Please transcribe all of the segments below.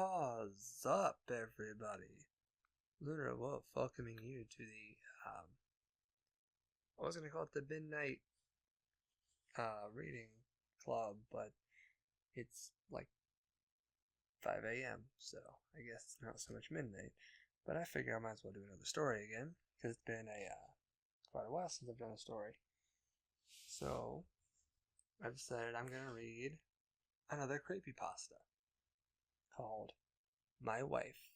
What's up, everybody? Lunar Wolf welcoming you to the, I was going to call it the midnight, reading club, but it's like 5 a.m., so I guess it's not so much midnight. But I figure I might as well do another story again, because it's been quite a while since I've done a story. So, I've decided I'm going to read another creepypasta called My Wife.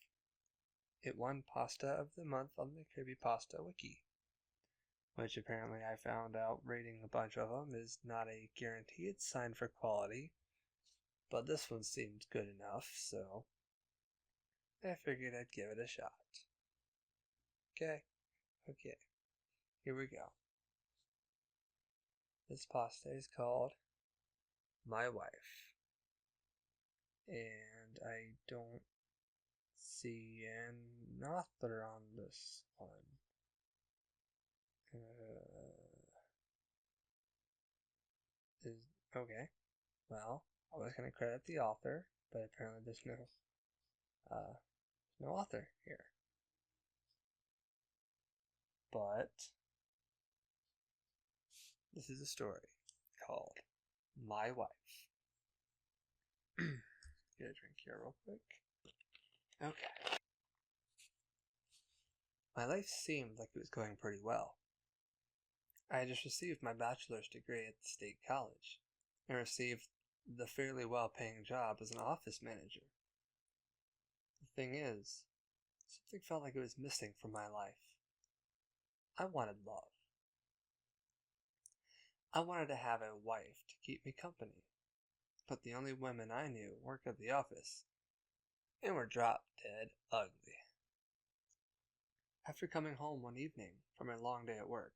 It won Pasta of the Month on the Creepypasta Wiki, which apparently I found out reading a bunch of them is not a guaranteed sign for quality, but this one seemed good enough, so I figured I'd give it a shot. Okay, here we go. This pasta is called My Wife, and I don't see an author on this one. Okay. Well, I was going to credit the author, but apparently there's no author here. But this is a story called My Wife. Get a drink here real quick. Okay. My life seemed like it was going pretty well. I had just received my bachelor's degree at the state college and received the fairly well-paying job as an office manager. The thing is, something felt like it was missing from my life. I wanted love. I wanted to have a wife to keep me company, but the only women I knew worked at the office and were drop-dead ugly. After coming home one evening from a long day at work,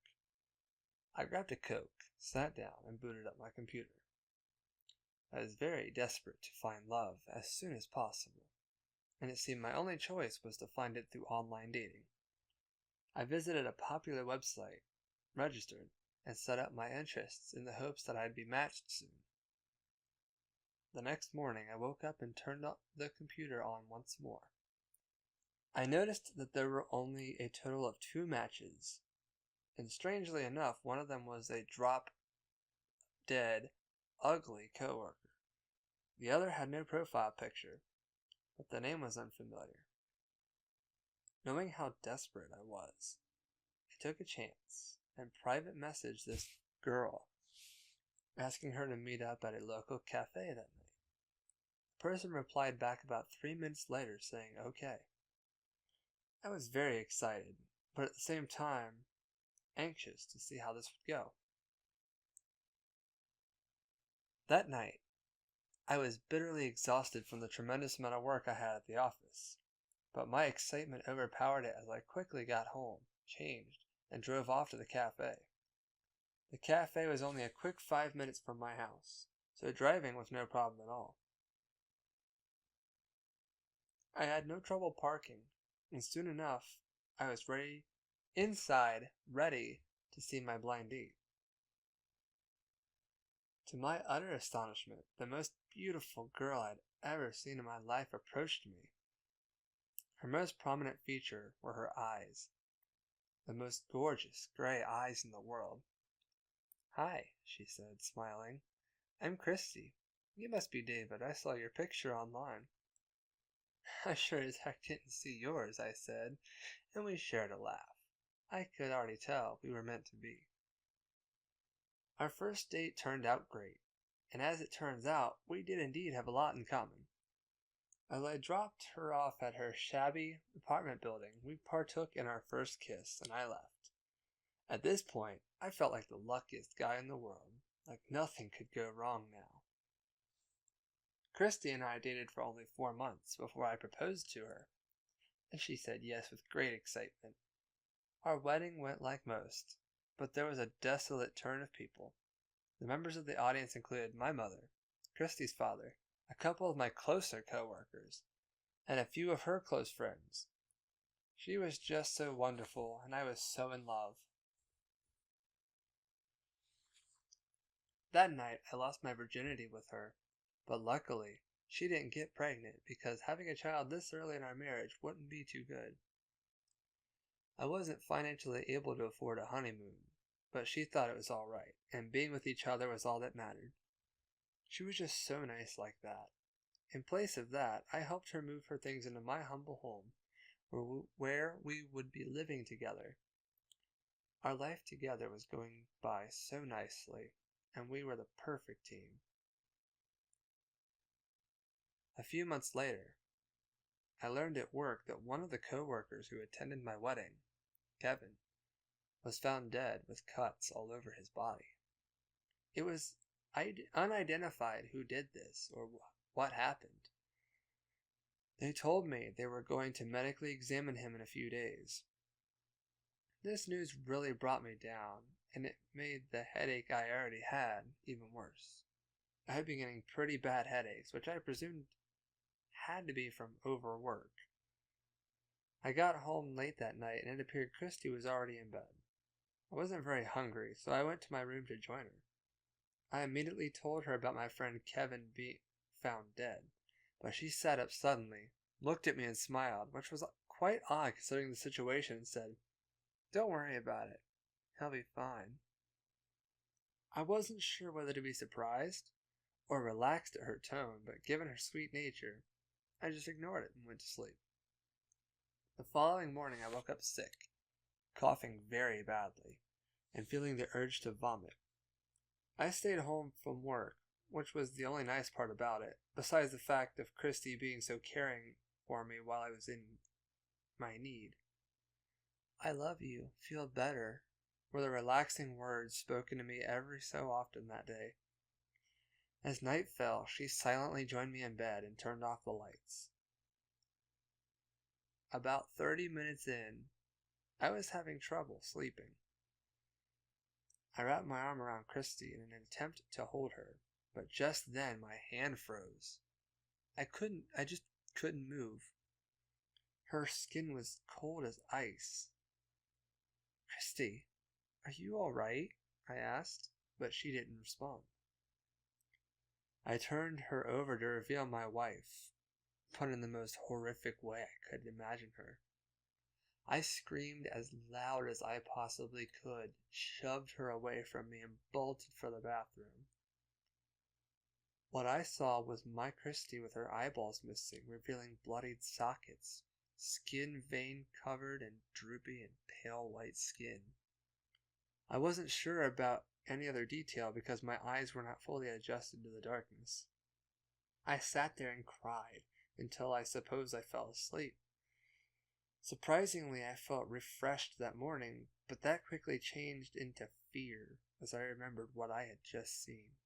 I grabbed a Coke, sat down, and booted up my computer. I was very desperate to find love as soon as possible, and it seemed my only choice was to find it through online dating. I visited a popular website, registered, and set up my interests in the hopes that I'd be matched soon. The next morning I woke up and turned up the computer on once more. I noticed that there were only a total of 2 matches, and strangely enough, one of them was a drop-dead, ugly coworker. The other had no profile picture, but the name was unfamiliar. Knowing how desperate I was, I took a chance and private messaged this girl, asking her to meet up at a local cafe that night. The person replied back about 3 minutes later saying okay. I was very excited, but at the same time, anxious to see how this would go. That night, I was bitterly exhausted from the tremendous amount of work I had at the office, but my excitement overpowered it as I quickly got home, changed, and drove off to the cafe. The cafe was only a quick 5 minutes from my house, so driving was no problem at all. I had no trouble parking, and soon enough, I was ready to see my blind date. To my utter astonishment, the most beautiful girl I'd ever seen in my life approached me. Her most prominent feature were her eyes, the most gorgeous gray eyes in the world. "Hi," she said, smiling. "I'm Christy. You must be David. I saw your picture online." "I sure as heck didn't see yours," I said, and we shared a laugh. I could already tell we were meant to be. Our first date turned out great, and as it turns out, we did indeed have a lot in common. As I dropped her off at her shabby apartment building, we partook in our first kiss, and I left. At this point, I felt like the luckiest guy in the world, like nothing could go wrong now. Christy and I dated for only 4 months before I proposed to her, and she said yes with great excitement. Our wedding went like most, but there was a desolate turn of people. The members of the audience included my mother, Christy's father, a couple of my closer co-workers, and a few of her close friends. She was just so wonderful, and I was so in love. That night, I lost my virginity with her, but luckily, she didn't get pregnant because having a child this early in our marriage wouldn't be too good. I wasn't financially able to afford a honeymoon, but she thought it was all right, and being with each other was all that mattered. She was just so nice like that. In place of that, I helped her move her things into my humble home, where we would be living together. Our life together was going by so nicely, and we were the perfect team. A few months later, I learned at work that one of the co-workers who attended my wedding, Kevin, was found dead with cuts all over his body. It was unidentified who did this or what happened. They told me they were going to medically examine him in a few days. This news really brought me down, and it made the headache I already had even worse. I had been getting pretty bad headaches, which I presumed had to be from overwork. I got home late that night, and it appeared Christy was already in bed. I wasn't very hungry, so I went to my room to join her. I immediately told her about my friend Kevin being found dead, but she sat up suddenly, looked at me and smiled, which was quite odd considering the situation, and said, "Don't worry about it. He'll be fine." I wasn't sure whether to be surprised or relaxed at her tone, but given her sweet nature, I just ignored it and went to sleep. The following morning I woke up sick, coughing very badly, and feeling the urge to vomit. I stayed home from work, which was the only nice part about it, besides the fact of Christy being so caring for me while I was in my need. "I love you, feel better," were the relaxing words spoken to me every so often that day. As night fell, she silently joined me in bed and turned off the lights. About 30 minutes in, I was having trouble sleeping. I wrapped my arm around Christy in an attempt to hold her, but just then my hand froze. I just couldn't move. Her skin was cold as ice. "Christy, are you all right?" I asked, but she didn't respond. I turned her over to reveal my wife, but in the most horrific way I could imagine her. I screamed as loud as I possibly could, shoved her away from me, and bolted for the bathroom. What I saw was my Christy with her eyeballs missing, revealing bloodied sockets, skin vein covered and droopy and pale white skin. I wasn't sure about any other detail because my eyes were not fully adjusted to the darkness. I sat there and cried until I suppose I fell asleep. Surprisingly, I felt refreshed that morning, but that quickly changed into fear as I remembered what I had just seen.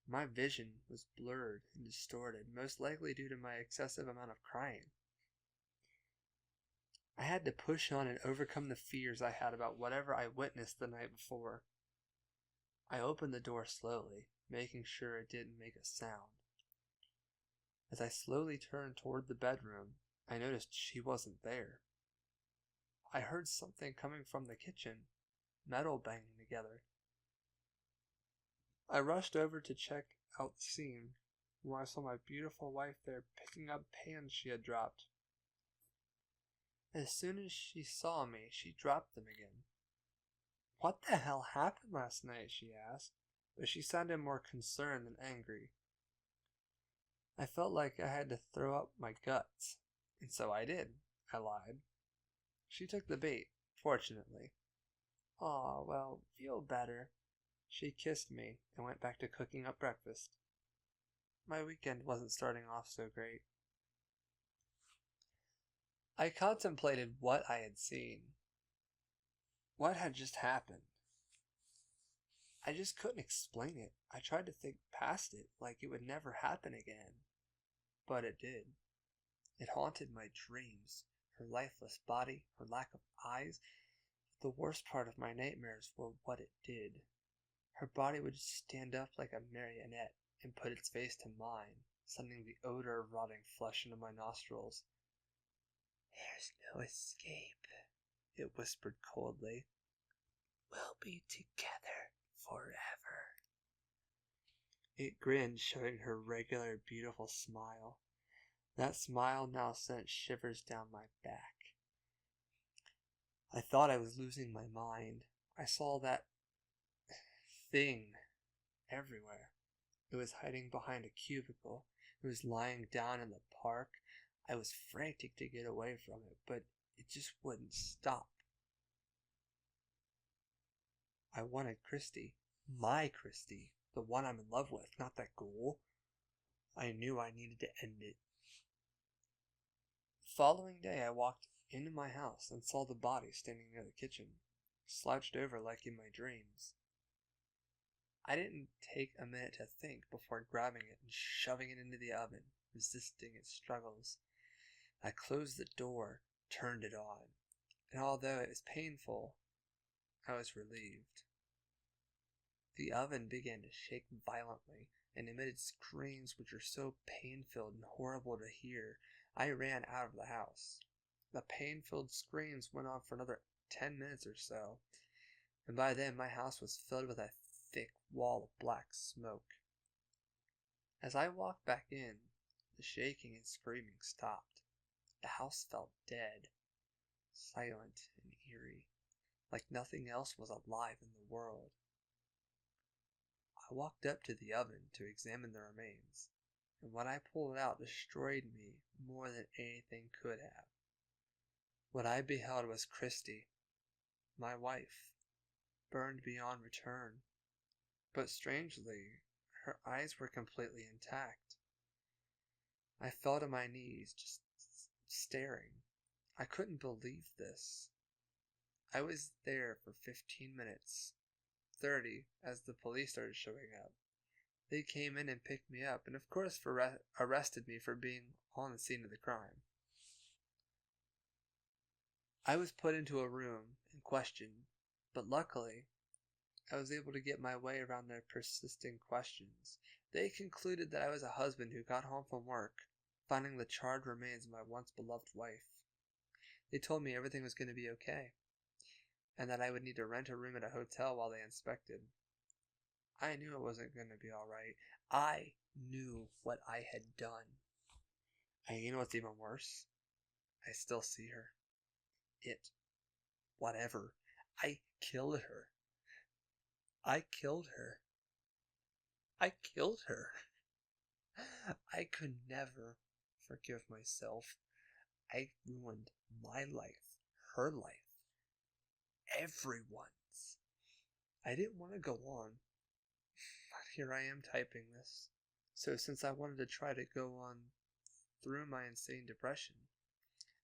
My vision was blurred and distorted, most likely due to my excessive amount of crying. I had to push on and overcome the fears I had about whatever I witnessed the night before. I opened the door slowly, making sure it didn't make a sound. As I slowly turned toward the bedroom, I noticed she wasn't there. I heard something coming from the kitchen, metal banging together. I rushed over to check out the scene, where I saw my beautiful wife there picking up pans she had dropped. As soon as she saw me, she dropped them again. "What the hell happened last night?" she asked, but she sounded more concerned than angry. I felt like I had to throw up my guts, and so I did. I lied. She took the bait, fortunately. "Aw, well, feel better." She kissed me and went back to cooking up breakfast. My weekend wasn't starting off so great. I contemplated what I had seen. What had just happened? I just couldn't explain it. I tried to think past it, like it would never happen again. But it did. It haunted my dreams. Her lifeless body, her lack of eyes. The worst part of my nightmares were what it did. Her body would stand up like a marionette and put its face to mine, sending the odor of rotting flesh into my nostrils. "There's no escape," it whispered coldly. "We'll be together forever." It grinned, showing her regular, beautiful smile. That smile now sent shivers down my back. I thought I was losing my mind. I saw that thing everywhere. It was hiding behind a cubicle. It was lying down in the park. I was frantic to get away from it, but it just wouldn't stop. I wanted Christy. My Christy. The one I'm in love with, not that ghoul. I knew I needed to end it. The following day, I walked into my house and saw the body standing near the kitchen, slouched over like in my dreams. I didn't take a minute to think before grabbing it and shoving it into the oven, resisting its struggles. I closed the door, turned it on, and although it was painful, I was relieved. The oven began to shake violently and emitted screams which were so pain-filled and horrible to hear. I ran out of the house. The pain-filled screams went on for another 10 minutes or so, and by then my house was filled with a thick wall of black smoke. As I walked back in, the shaking and screaming stopped. The house felt dead, silent and eerie, like nothing else was alive in the world. I walked up to the oven to examine the remains, and what I pulled out destroyed me more than anything could have. What I beheld was Christy, my wife, burned beyond return. But strangely, her eyes were completely intact. I fell to my knees, just staring. I couldn't believe this. I was there for 15 minutes, 30 as the police started showing up. They came in and picked me up, and of course arrested me for being on the scene of the crime. I was put into a room and questioned, but luckily, I was able to get my way around their persisting questions. They concluded that I was a husband who got home from work, finding the charred remains of my once beloved wife. They told me everything was going to be okay, and that I would need to rent a room at a hotel while they inspected. I knew it wasn't going to be alright. I knew what I had done. And you know what's even worse? I still see her. Whatever. I killed her. I killed her. I killed her. I could never forgive myself. I ruined my life, her life, everyone's. I didn't want to go on, but here I am typing this. So since I wanted to try to go on through my insane depression,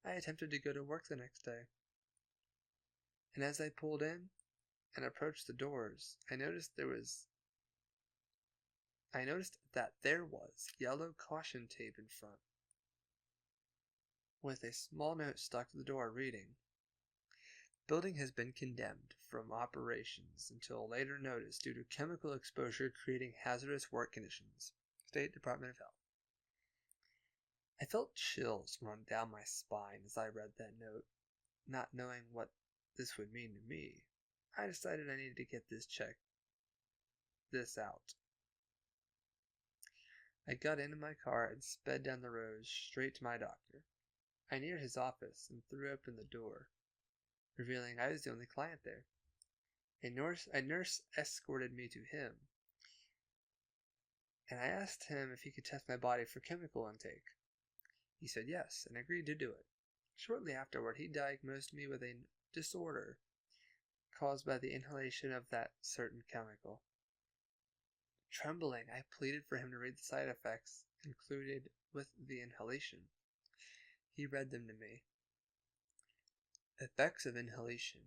I attempted to go to work the next day. And as I pulled in and approached the doors, I noticed that there was yellow caution tape in front, with a small note stuck to the door reading, "Building has been condemned from operations until later notice due to chemical exposure creating hazardous work conditions. State Department of Health." I felt chills run down my spine as I read that note. Not knowing what this would mean to me, I decided I needed to get this out. I got into my car and sped down the road straight to my doctor. I neared his office and threw open the door, revealing I was the only client there. A nurse escorted me to him, and I asked him if he could test my body for chemical intake. He said yes, and agreed to do it. Shortly afterward, he diagnosed me with a disorder caused by the inhalation of that certain chemical. Trembling, I pleaded for him to read the side effects included with the inhalation. He read them to me. Effects of inhalation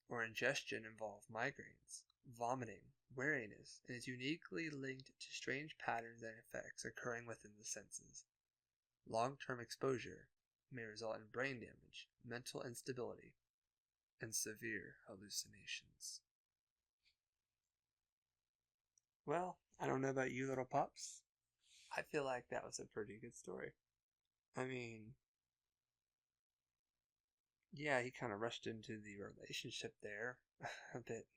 or ingestion involve migraines, vomiting, weariness, and is uniquely linked to strange patterns and effects occurring within the senses. Long-term exposure may result in brain damage, mental instability, and severe hallucinations. Well, I don't know about you little pups. I feel like that was a pretty good story. I mean, yeah, he kind of rushed into the relationship there a bit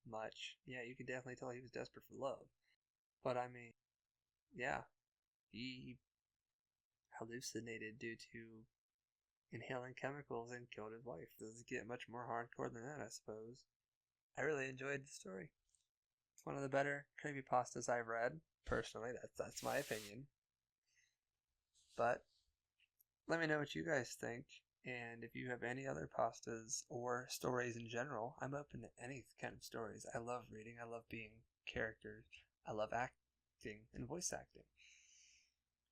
much. Yeah, you could definitely tell he was desperate for love. But I mean, yeah, he hallucinated due to inhaling chemicals and killed his wife. Doesn't get much more hardcore than that, I suppose. I really enjoyed the story. It's one of the better creepypastas I've read. Personally, that's my opinion. But let me know what you guys think. And if you have any other pastas or stories in general, I'm open to any kind of stories. I love reading. I love being characters. I love acting and voice acting.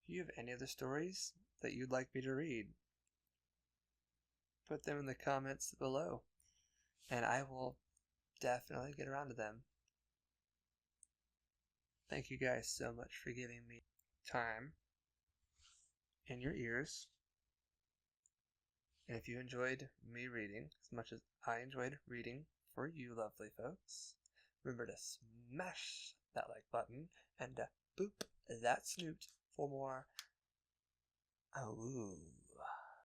If you have any other stories that you'd like me to read, put them in the comments below, and I will definitely get around to them. Thank you guys so much for giving me time in your ears. And if you enjoyed me reading as much as I enjoyed reading for you lovely folks, remember to smash that like button and boop that snoot for more. Oh.